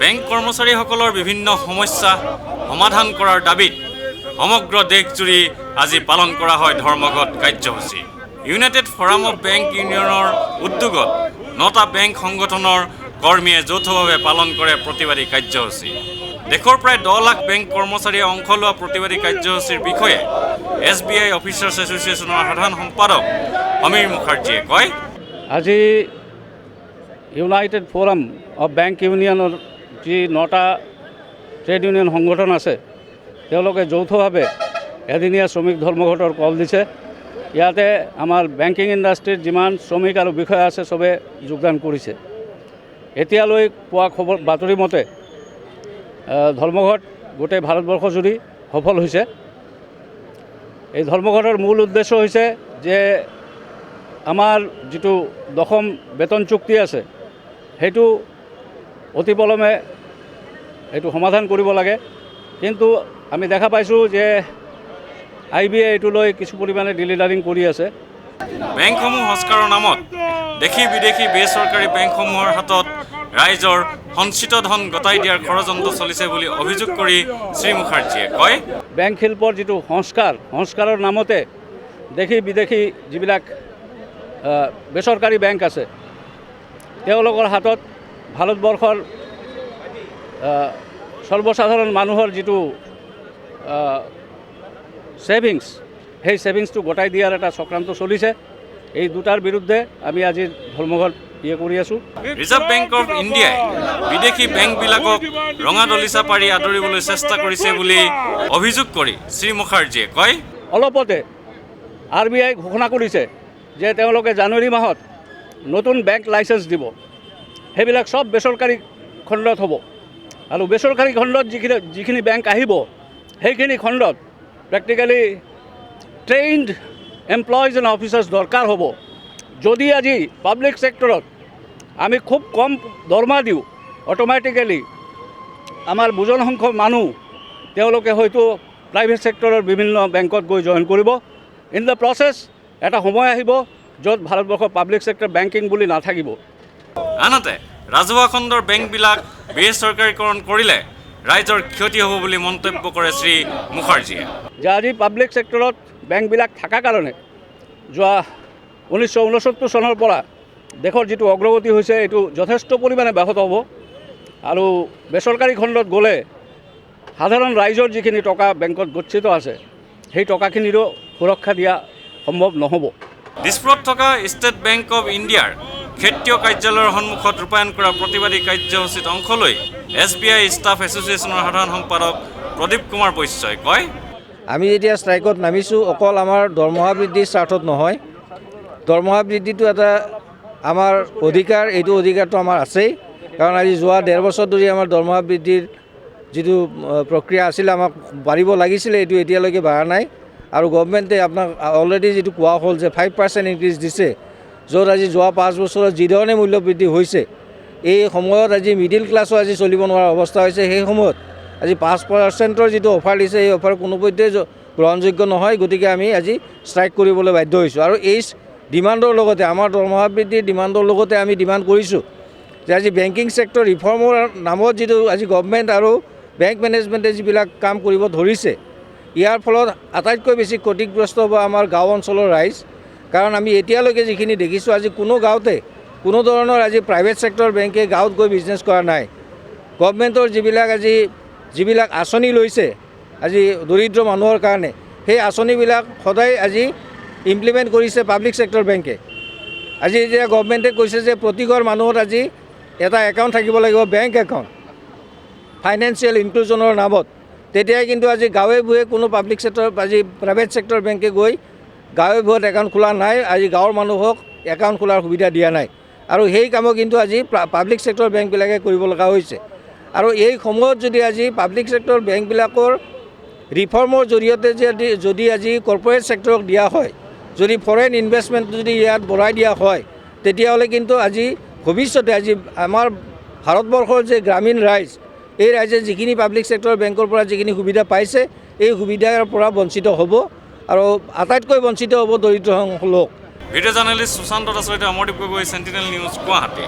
Bank কৰ্মচাৰীসকলৰ বিভিন্ন সমস্যা সমাধান কৰাৰ দাবীত সমগ্ৰ দেশজুৰি আজি পালন কৰা হয় ধৰ্মঘট কাৰ্যসূচী। ইউনাইটেড ফৰাম অফ বেংক ইউনিয়নৰ উদ্যোগত 9টা বেংক সংগঠনৰ কৰ্মীয়ে যৌথভাৱে পালন কৰে প্ৰতিবাদী কাৰ্যসূচী। দেশৰ প্ৰায় 10 লাখ বেংক কৰ্মচাৰীয়ে অংশ লোৱা প্ৰতিবাদী কাৰ্যসূচীৰ বিষয়ে SBI অফিচাৰ্ছ এছ'চিয়েশ্যনৰ সাধাৰণ সম্পাদক সমীৰ মুখাৰ্জীয়ে কয়, আজি ইউনাইটেড ফৰাম অফ বেংক ইউনিয়নৰ যি 9টা ট্ৰেড ইউনিয়ন সংগঠন আছে তেওঁলোকে যৌথভাৱে এদিনীয়া শ্ৰমিক ধৰ্মঘটৰ কল দিছে। ইয়াতে আমাৰ বেংকিং ইণ্ডাষ্ট্ৰীৰ যিমান শ্ৰমিক আৰু বিষয়া আছে চবে যোগদান কৰিছে। এতিয়ালৈ পোৱা খবৰ বাতৰি মতে ধৰ্মঘট গোটেই ভাৰতবৰ্ষ জুৰি সফল হৈছে। এই ধৰ্মঘটৰ মূল উদ্দেশ্য হৈছে যে আমাৰ যিটো 10ম বেতন চুক্তি আছে সেইটো অতি পলমে এইটো সমাধান কৰিব লাগে। কিন্তু আমি দেখা পাইছোঁ যে IBA এইটো লৈ কিছু পৰিমাণে ডিলিডাৰিং কৰি আছে। বেংকসমূহ সংস্কাৰৰ নামত দেশী বিদেশী বেচৰকাৰী বেংকসমূহৰ হাতত ৰাইজৰ সঞ্চিত ধন গতাই দিয়াৰ ষড়যন্ত্ৰ চলিছে বুলি অভিযোগ কৰি শ্ৰী মুখাৰ্জীয়ে কয়, বেংক শিল্পৰ যিটো সংস্কাৰৰ নামতে দেশী বিদেশী যিবিলাক বেচৰকাৰী বেংক আছে তেওঁলোকৰ হাতত ভাৰতবৰ্ষৰ সৰ্বসাধাৰণ মানুহৰ যিটো ছেভিংছ সেই ছেভিংছটো গতাই দিয়াৰ এটা চক্ৰান্ত চলিছে। এই দুটাৰ বিৰুদ্ধে আমি আজি ধৰ্মঘট কৰি আছোঁ। ৰিজাৰ্ভ বেংক অফ ইণ্ডিয়াই বিদেশী বেংকবিলাকক ৰঙা দলিচা পাৰি আদৰিবলৈ চেষ্টা কৰিছে বুলি অভিযোগ কৰি শ্ৰী মুখাৰ্জীয়ে কয়, অলপতে RBI ঘোষণা কৰিছে যে তেওঁলোকে জানুৱাৰী মাহত নতুন বেংক লাইচেন্স দিব। সেইবিলাক সব বেচৰকাৰী খণ্ডত হ'ব আৰু বেচৰকাৰী খণ্ডত যিখিনি বেংক আহিব সেইখিনি খণ্ডত practically trained employees and officers দৰকাৰ হ'ব। যদি আজি পাব্লিক ছেক্টৰত আমি খুব কম দৰমহা দিওঁ, অট'মেটিকেলি আমাৰ বুজন সংখ্যক মানুহ তেওঁলোকে হয়তো প্ৰাইভেট ছেক্টৰৰ বিভিন্ন বেংকত গৈ জইন কৰিব। ইন দ্য প্ৰচেছ এটা সময় আহিব য'ত ভাৰতবৰ্ষৰ পাব্লিক ছেক্টৰ বেংকিং বুলি নাথাকিব। আনহাতে ৰাজহুৱা খণ্ডৰ বেংকবিলাক বেচৰকাৰীকৰণ কৰিলে ৰাইজৰ ক্ষতি হ'ব বুলি মন্তব্য কৰে শ্ৰী মুখাৰ্জীয়ে। যে আজি পাব্লিক ছেক্টৰত বেংকবিলাক থকাৰ কাৰণে যোৱা 1969 চনৰ পৰা দেশৰ যিটো অগ্ৰগতি হৈছে এইটো যথেষ্ট পৰিমাণে ব্যাহত হ'ব আৰু বেচৰকাৰী খণ্ডত গ'লে সাধাৰণ ৰাইজৰ যিখিনি টকা বেংকত গচ্ছিত আছে সেই টকাখিনিৰো সুৰক্ষা দিয়া সম্ভৱ নহ'ব। দিছপুৰত থকা ষ্টেট বেংক অৱ ইণ্ডিয়াৰ ক্ষেত্ৰীয় কাৰ্যালয়ৰ সন্মুখত ৰূপায়ণ কৰা প্ৰতিবাদী কাৰ্যসূচীত অংশ লৈ SBI ষ্টাফ এছ'চিয়েশ্যনৰ সাধাৰণ সম্পাদক প্ৰদীপ কুমাৰ বৈশ্যই কয়, আমি যেতিয়া ষ্ট্ৰাইকত নামিছোঁ অকল আমাৰ দৰমহা বৃদ্ধিৰ স্বাৰ্থত নহয়। দৰমহা বৃদ্ধিটো এটা আমাৰ অধিকাৰ, এইটো অধিকাৰটো আমাৰ আছেই। কাৰণ আজি যোৱা 1.5 বছৰ ধৰি আমাৰ দৰমহা বৃদ্ধিৰ যিটো প্ৰক্ৰিয়া আছিলে আমাক বাঢ়িব লাগিছিলে, এইটো এতিয়ালৈকে বাঢ়া নাই। আৰু গভৰ্ণমেণ্টে আপোনাক অলৰেডি যিটো কোৱা হ'ল যে 5% ইনক্ৰিজ দিছে, য'ত আজি যোৱা 5 বছৰত যিধৰণে মূল্য বৃদ্ধি হৈছে এই সময়ত আজি মিডিল ক্লাছো আজি চলিব নোৱাৰা অৱস্থা হৈছে। সেই সময়ত আজি 5%ৰ যিটো অফাৰ দিছে এই অফাৰ কোনোপধ্যেই গ্ৰহণযোগ্য নহয়। গতিকে আমি আজি ষ্ট্ৰাইক কৰিবলৈ বাধ্য হৈছোঁ। আৰু এই ডিমাণ্ডৰ লগতে আমাৰ দৰমহা বৃদ্ধিৰ ডিমাণ্ডৰ লগতে আমি ডিমাণ্ড কৰিছোঁ যে আজি বেংকিং ছেক্টৰ ৰিফৰ্মৰ নামত যিটো আজি গভৰ্ণমেণ্ট আৰু বেংক মেনেজমেণ্টে যিবিলাক কাম কৰিব ধৰিছে ইয়াৰ ফলত আটাইতকৈ বেছি ক্ষতিগ্ৰস্ত হ'ব আমাৰ গাঁও অঞ্চলৰ ৰাইজ। কাৰণ আমি এতিয়ালৈকে যিখিনি দেখিছোঁ আজি কোনো গাঁৱতে কোনো ধৰণৰ আজি প্ৰাইভেট ছেক্টৰ বেংকে গাঁৱত গৈ বিজনেছ কৰা নাই। গভৰ্ণমেণ্টৰ যিবিলাক আঁচনি লৈছে আজি দৰিদ্ৰ মানুহৰ কাৰণে সেই আঁচনিবিলাক সদায় আজি ইমপ্লিমেণ্ট কৰিছে পাব্লিক ছেক্টৰ বেংকে। আজি এতিয়া গভৰ্ণমেণ্টে কৈছে যে প্ৰতি ঘৰ মানুহত আজি এটা একাউণ্ট থাকিব লাগিব, বেংক একাউণ্ট, ফাইনেন্সিয়েল ইনক্লুজনৰ নামত। তেতিয়াই কিন্তু আজি গাঁৱে ভূঞে কোনো পাব্লিক ছেক্টৰ আজি প্ৰাইভেট ছেক্টৰ বেংকে গৈ গাঁৱে ভূঞত একাউণ্ট খোলা নাই। আজি গাঁৱৰ মানুহক একাউণ্ট খোলাৰ সুবিধা দিয়া নাই আৰু সেই কামো কিন্তু আজি পাব্লিক ছেক্টৰ বেংকবিলাকে কৰিব লগা হৈছে। আৰু এই সময়ত যদি আজি পাব্লিক ছেক্টৰ বেংকবিলাকৰ ৰিফৰ্মৰ জৰিয়তে যদি আজি কৰ্পৰেট ছেক্টৰক দিয়া হয়, যদি ফৰেইন ইনভেষ্টমেণ্ট যদি ইয়াত বঢ়াই দিয়া হয় তেতিয়াহ'লে কিন্তু আজি ভৱিষ্যতে আজি আমাৰ ভাৰতবৰ্ষৰ যে গ্ৰামীণ ৰাইজ এই ৰাইজে যিখিনি পাব্লিক ছেক্টৰ বেংকৰ পৰা যিখিনি সুবিধা পাইছে এই সুবিধাৰ পৰা বঞ্চিত হ'ব আৰু আটাইতকৈ বঞ্চিত হ'ব দৰিদ্ৰ লোক। ভিডিঅ' জাৰ্নেলিষ্ট সুশান্ত দাসৰ সৈতে অমৰদীপ গগৈ, চেণ্টিনেল নিউজ, গুৱাহাটী।